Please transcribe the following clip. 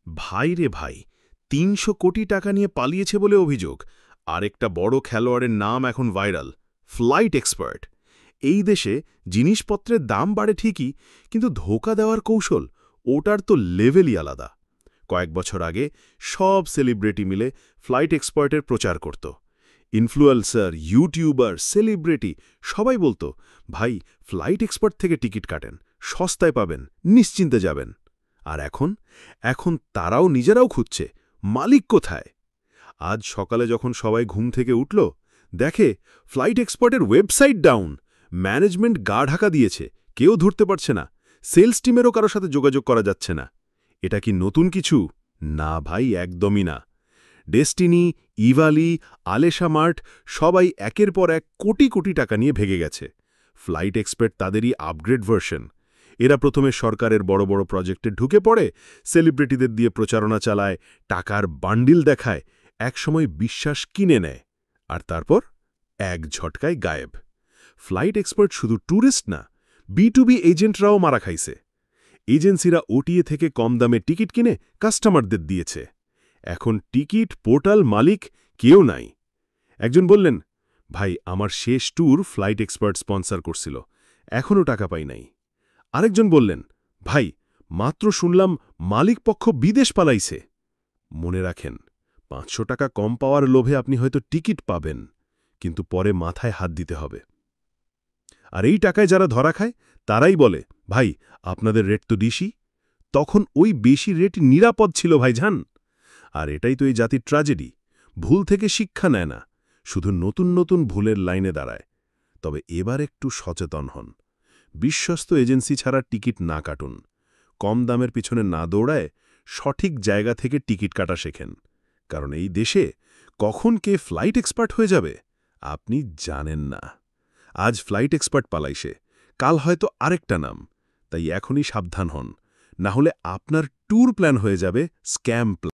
ভাই রে ভাই, ৩০০ কোটি টাকা নিয়ে পালিয়েছে বলে অভিযোগ। আরেকটা বড় খেলোয়াড়ের নাম এখন ভাইরাল, ফ্লাইট এক্সপার্ট। এই দেশে জিনিসপত্রের দাম বাড়ে ঠিকই, কিন্তু ধোঁকা দেওয়ার কৌশল, ওটার তো লেভেলই আলাদা। কয়েক বছর আগে সব সেলিব্রিটি মিলে ফ্লাইট এক্সপার্টের প্রচার করত। ইনফ্লুয়েন্সার, ইউটিউবার, সেলিব্রিটি সবাই বলতো, ভাই ফ্লাইট এক্সপার্ট থেকে টিকিট কাটেন, সস্তায় পাবেন, নিশ্চিন্তে যাবেন। আর এখন এখন তারাও নিজেরাও খুঁজছে মালিক কোথায়। আজ সকালে যখন সবাই ঘুম থেকে উঠল, দেখে ফ্লাইট এক্সপার্টের ওয়েবসাইট ডাউন, ম্যানেজমেন্ট গা ঢাকা দিয়েছে, কেউ ধরতে পারছে না, সেলস টিমেরও কারো সাথে যোগাযোগ করা যাচ্ছে না। এটা কি নতুন কিছু? না ভাই, একদমই না। ডেস্টিনি, ইভালি, আলেশা মার্ট সবাই একের পর এক কোটি কোটি টাকা নিয়ে ভেগে গেছে। ফ্লাইট এক্সপার্ট তাদেরই আপগ্রেড ভার্সন। এরা প্রথমে সরকারের বড় বড় প্রজেক্টে ঢুকে পড়ে, সেলিব্রিটিদের দিয়ে প্রচারণা চালায়, টাকার বান্ডিল দেখায়, একসময় বিশ্বাস কিনে নেয়, আর তারপর এক ঝটকায় গায়েব। ফ্লাইট এক্সপার্ট শুধু ট্যুরিস্ট না, বি2বি এজেন্টরাও মারা খাইছে। এজেন্সিরা ওটিএ থেকে কম দামে টিকিট কিনে কাস্টমারদের দিয়েছে। এখন টিকিট পোর্টাল মালিক কেউ নাই। একজন বললেন, ভাই আমার শেষ ট্যুর ফ্লাইট এক্সপার্ট স্পন্সর করছিল, এখনও টাকা পাই নাই। আরেকজন বললেন, ভাই মাত্র শুনলাম মালিক পক্ষ বিদেশ পালাইছে। মনে রাখেন, ৫০০ টাকা কম পাওয়ার লোভে আপনি হয়তো টিকিট পাবেন, কিন্তু পরে মাথায় হাত দিতে হবে। আর এই টাকায় যারা ধরা খায় তারাই বলে, ভাই আপনাদের রেট তো বেশি। তখন ওই বেশি রেট নিরাপদ ছিল ভাইজান। আর এটাই তো এই জাতির ট্র্যাজেডি, ভুল থেকে শিক্ষা নেয় না, শুধু নতুন নতুন ভুলের লাইনে দাঁড়ায়। তবে এবার একটু সচেতন হন, বিশ্বস্ত এজেন্সি ছাড়া টিকিট না কাটুন, কম দামের পিছনে না দৌড়ায় সঠিক জায়গা থেকে টিকিট কাটা শেখেন। কারণ এই দেশে কখন কে ফ্লাইট এক্সপার্ট হয়ে যাবে আপনি জানেন না। আজ ফ্লাইট এক্সপার্ট পালাইছে, কাল হয়তো আরেকটা নাম। তাই এখনই সাবধান হন, না হলে আপনার ট্যুর প্ল্যান হয়ে যাবে স্ক্যাম প্ল্যান।